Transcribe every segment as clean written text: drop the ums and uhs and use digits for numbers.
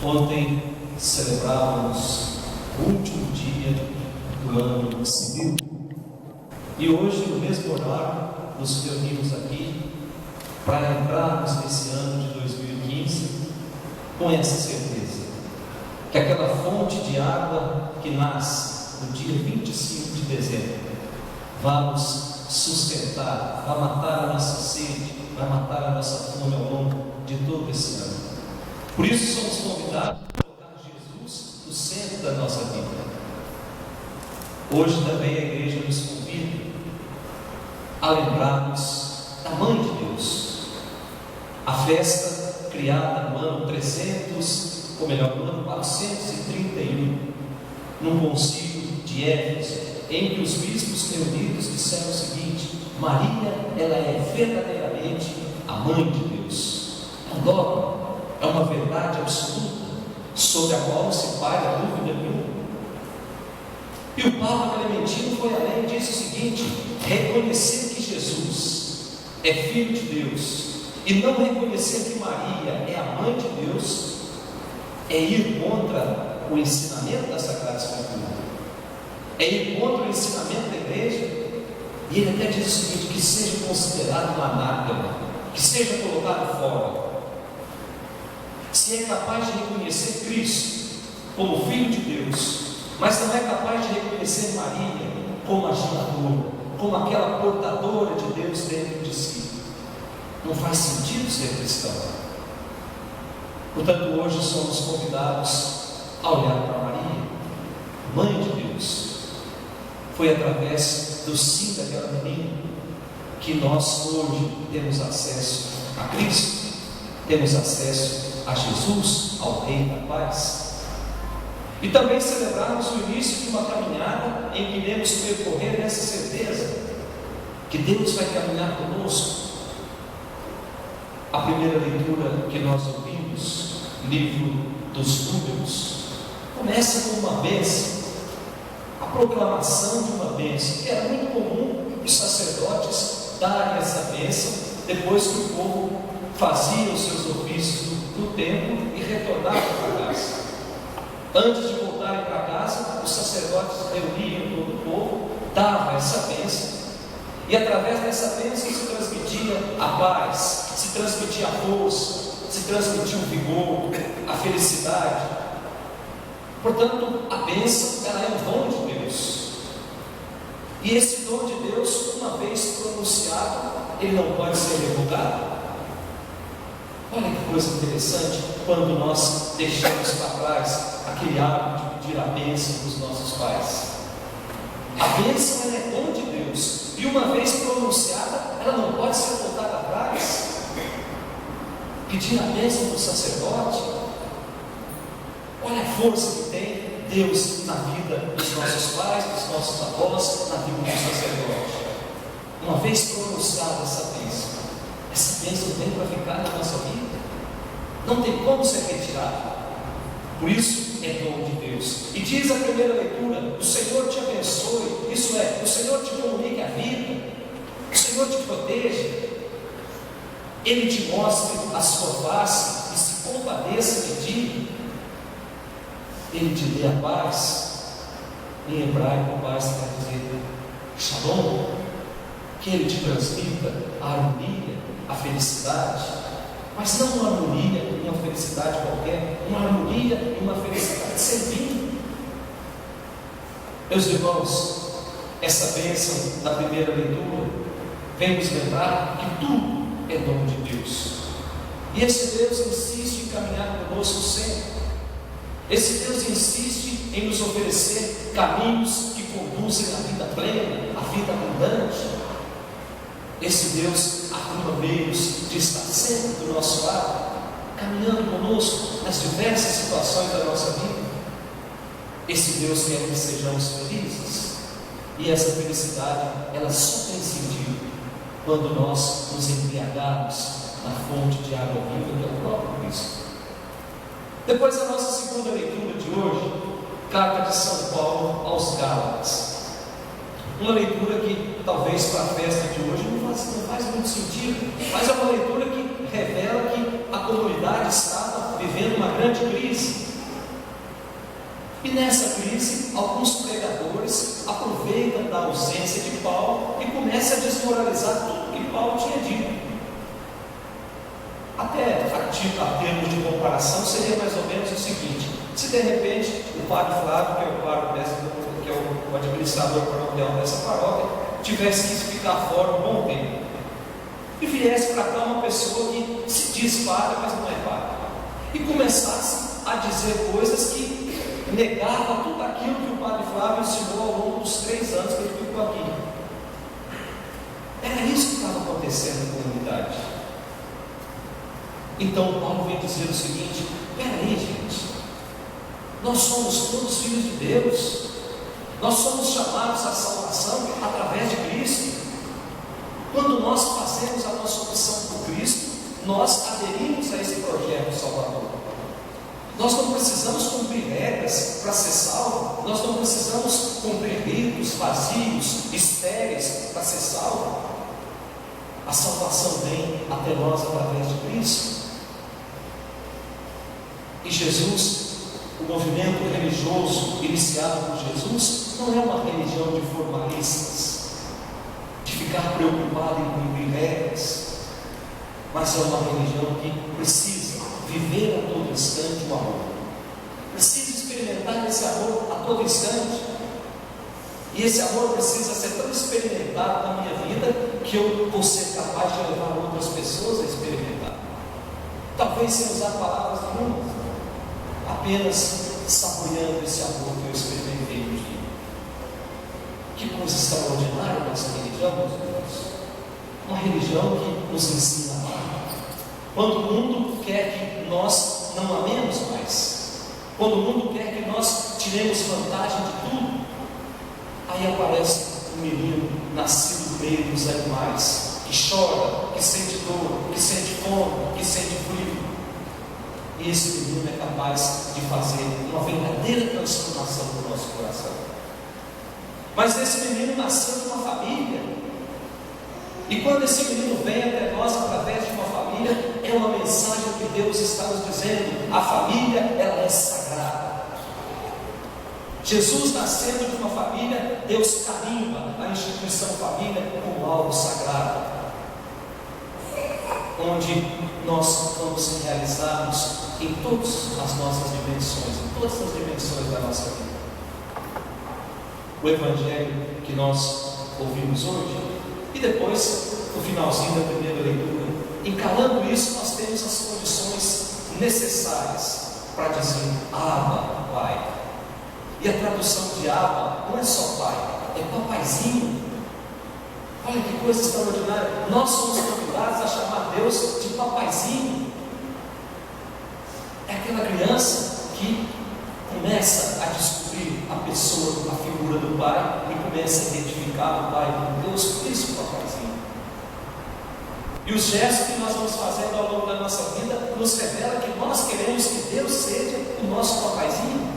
Ontem celebrávamos o último dia do ano civil e hoje, no mesmo horário, nos reunimos aqui para entrarmos nesse ano de 2015 com essa certeza que aquela fonte de água que nasce no dia 25 de dezembro vai nos sustentar, vai matar a nossa sede, vai matar a nossa fome ao longo de todo esse ano. Por isso somos convidados a colocar Jesus no centro da nossa vida. Hoje também a igreja nos convida a lembrarmos da Mãe de Deus. A festa criada no ano 300, ou melhor, no ano 431, num concílio de Éfeso, em que os bispos reunidos disseram o seguinte: Maria, ela é verdadeiramente a Mãe de Deus. É um dogma, é uma verdade absoluta, sobre a qual não se paga dúvida nenhuma. E o Papa Clementino foi além e disse o seguinte: reconhecer que Jesus é Filho de Deus e não reconhecer que Maria é a Mãe de Deus é ir contra o ensinamento da Sagrada Escritura, é ir contra o ensinamento da igreja. E ele até diz o seguinte: que seja considerado um anátema, que seja colocado fora. Se é capaz de reconhecer Cristo como Filho de Deus, mas não é capaz de reconhecer Maria como agiadora, como aquela portadora de Deus dentro de si, não faz sentido ser cristão. Portanto, hoje somos convidados a olhar para Maria, Mãe de Deus. Foi através do sim daquela menina que nós hoje temos acesso a Cristo, temos acesso a Jesus, ao Rei da Paz. E também celebrarmos o início de uma caminhada em que iremos percorrer nessa certeza que Deus vai caminhar conosco. A primeira leitura que nós ouvimos, livro dos Números, começa com uma bênção, a proclamação de uma bênção, que era muito comum os sacerdotes darem essa bênção depois que o povo fazia os seus ofícios no templo e retornava para casa. Antes de voltarem para casa, os sacerdotes reuniam todo o povo, davam essa bênção, e através dessa bênção se transmitia a paz, se transmitia a força, se transmitia o vigor, a felicidade. Portanto, a bênção, ela é um dom de Deus, e esse dom de Deus, uma vez pronunciado, ele não pode ser revogado. Olha que coisa interessante, quando nós deixamos para trás aquele hábito de pedir a bênção dos nossos pais. A bênção, ela é dom de Deus, e uma vez pronunciada, ela não pode ser voltada atrás. Pedir a bênção do sacerdote, olha a força que tem Deus na vida dos nossos pais, dos nossos avós, na vida do sacerdote. Uma vez pronunciada essa bênção vem para ficar na nossa vida, não tem como ser retirada. Por isso é dom de Deus. E diz a primeira leitura: o Senhor te abençoe, isso é, o Senhor te comunique a vida, o Senhor te proteja, Ele te mostre a sua face e se compadeça de ti, Ele te dê a paz. Em hebraico, paz quer dizer shalom, que Ele te transmita a harmonia, a felicidade, mas não uma harmonia e uma felicidade qualquer, uma harmonia e uma felicidade servindo. Meus irmãos, essa bênção da primeira leitura vem nos lembrar que tudo é dom de Deus, e esse Deus insiste em caminhar conosco sempre. Esse Deus insiste em nos oferecer caminhos que conduzem à vida plena, à vida abundante. Esse Deus arruma meios de estar sempre do nosso lado, caminhando conosco nas diversas situações da nossa vida. Esse Deus quer que sejamos felizes, e essa felicidade, ela só tem sentido quando nós nos embriagarmos na fonte de água viva, que é o próprio Cristo. Depois, a nossa segunda leitura de hoje, carta de São Paulo aos Gálatas. Uma leitura que talvez para a festa de hoje não faz muito sentido, mas é uma leitura que revela que a comunidade estava vivendo uma grande grande crise. E nessa crise, alguns pregadores aproveitam da ausência de Paulo e começam a desmoralizar tudo que Paulo tinha dito. Até a termos de comparação, seria mais ou menos o seguinte: se de repente o padre Flávio, que é o administrador paroquial dessa paróquia, tivesse que ficar fora um bom tempo, e viesse para cá uma pessoa que se diz padre, mas não é padre, e começasse a dizer coisas que negava tudo aquilo que o padre Flávio ensinou ao longo dos 3 anos que ele ficou aqui. Era isso que estava acontecendo na comunidade. Então Paulo vem dizer o seguinte: peraí, gente, nós somos todos filhos de Deus, nós somos chamados à salvação através de Cristo. Quando nós fazemos a nossa opção por Cristo, nós aderimos a esse projeto salvador. Nós não precisamos cumprir regras para ser salvo, nós não precisamos cumprir ritos vazios, estéreis para ser salvo. A salvação vem até nós através de Cristo. E Jesus, o movimento religioso iniciado por Jesus, não é uma religião de formalistas, de ficar preocupado em cumprir regras, mas é uma religião que precisa viver a todo instante o amor, precisa experimentar esse amor a todo instante, e esse amor precisa ser tão experimentado na minha vida que eu vou ser capaz de levar outras pessoas a experimentar, talvez sem usar palavras nenhuma, apenas saboreando esse amor que eu experimentei no dia. Que coisa extraordinária nossa religião, meus irmãos. Uma religião que nos ensina a amar. Quando o mundo quer que nós não amemos mais, quando o mundo quer que nós tiremos vantagem de tudo, aí aparece um menino nascido no meio dos animais, que chora, que sente dor, que sente fome, que sente frio. E esse menino é capaz de fazer uma verdadeira transformação no nosso coração. Mas esse menino nasceu de uma família, e quando esse menino vem até nós através de uma família, é uma mensagem que Deus está nos dizendo: a família, ela é sagrada. Jesus nascendo de uma família, Deus carimba a instituição família como algo sagrado, onde nós vamos realizarmos em todas as nossas dimensões, em todas as dimensões da nossa vida. O Evangelho que nós ouvimos hoje, e depois, no finalzinho da primeira leitura, encalando isso, nós temos as condições necessárias para dizer Abba, Pai. E a tradução de Abba não é só Pai, é papaizinho. Olha que coisa extraordinária. Nós somos convidados a chamar Deus de papaizinho. É aquela criança que começa a descobrir a pessoa, a figura do Pai, e começa a identificar o Pai com Deus. Por isso, papaizinho. E os gestos que nós vamos fazendo ao longo da nossa vida nos revela que nós queremos que Deus seja o nosso papaizinho.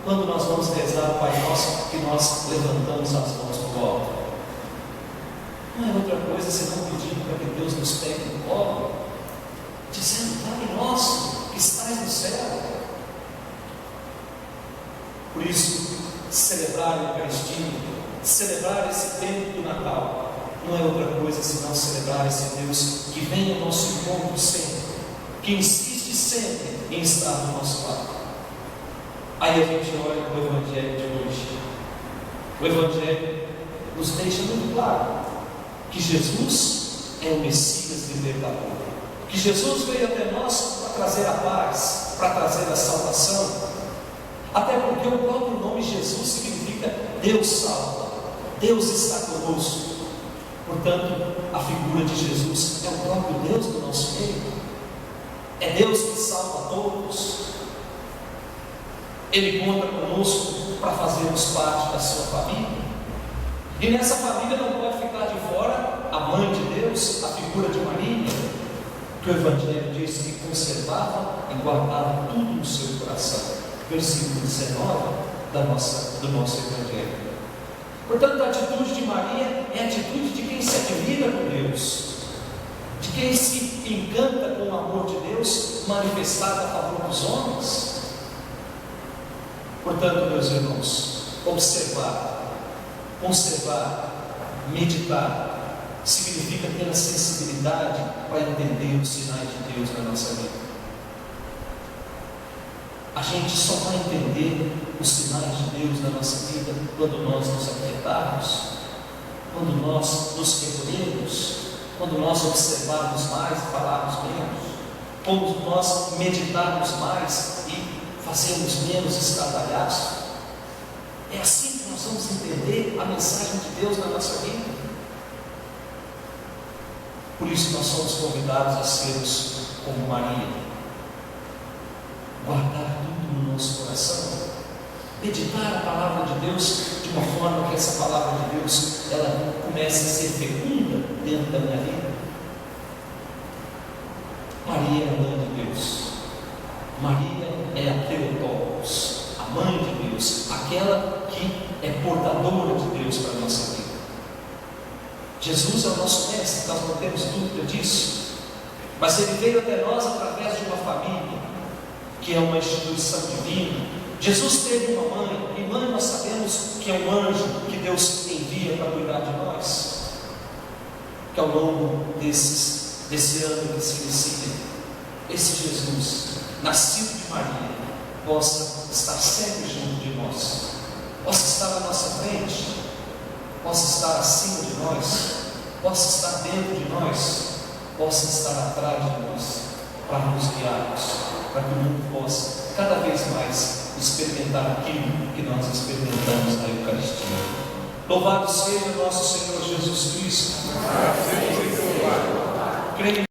Quando nós vamos rezar o Pai Nosso, que nós levantamos as mãos do colo, não é outra coisa senão pedindo para que Deus nos pegue no colo, dizendo: Pai Nosso que estás no céu. Por isso, celebrar a Eucaristia, celebrar esse tempo do Natal, não é outra coisa senão celebrar esse Deus que vem ao nosso encontro sempre, que insiste sempre em estar do nosso lado. Aí a gente olha para o Evangelho de hoje. O Evangelho nos deixa muito claro que Jesus é o Messias libertador, que Jesus veio até nós para trazer a paz, para trazer a salvação, até porque o próprio nome Jesus significa Deus salva, Deus está conosco. Portanto, a figura de Jesus é o próprio Deus do nosso meio, é Deus que salva todos. Ele conta conosco para fazermos parte da sua família, e nessa família não pode ficar de fora a mãe de Deus, a figura de Maria, que o Evangelho diz que conservava e guardava tudo no seu coração. Versículo 19 do nosso Evangelho. Portanto, a atitude de Maria é a atitude de quem se admira com Deus. De quem se encanta com o amor de Deus manifestado a favor dos homens. Portanto, meus irmãos, conservar, meditar, significa ter a sensibilidade para entender os sinais de Deus na nossa vida. A gente só vai entender os sinais de Deus na nossa vida quando nós nos aquietarmos, quando nós nos recolhermos, quando nós observarmos mais e falarmos menos, quando nós meditarmos mais e fazermos menos estradalhaço. É assim que nós vamos entender a mensagem de Deus na nossa vida. Por isso nós somos convidados a sermos como Maria, guardar tudo no nosso coração, meditar a palavra de Deus de uma forma que essa palavra de Deus ela comece a ser fecunda dentro da minha vida. Maria é a mãe de Deus. Maria é a Theotokos, a mãe de Deus, aquela que é portadora de Deus para a nossa vida. Jesus é o nosso mestre, nós não temos dúvida disso, mas ele veio até nós através de uma família, que é uma instituição divina. Jesus teve uma mãe, e mãe nós sabemos que é um anjo que Deus envia para cuidar de nós, que ao longo desse ano que se inicia, esse Jesus, nascido de Maria, possa estar sempre junto de nós, possa estar à nossa frente, possa estar acima de nós, possa estar dentro de nós, possa estar atrás de nós, para nos guiarmos, para que o mundo possa cada vez mais experimentar aquilo que nós experimentamos na Eucaristia. Louvado seja nosso Senhor Jesus Cristo. Creio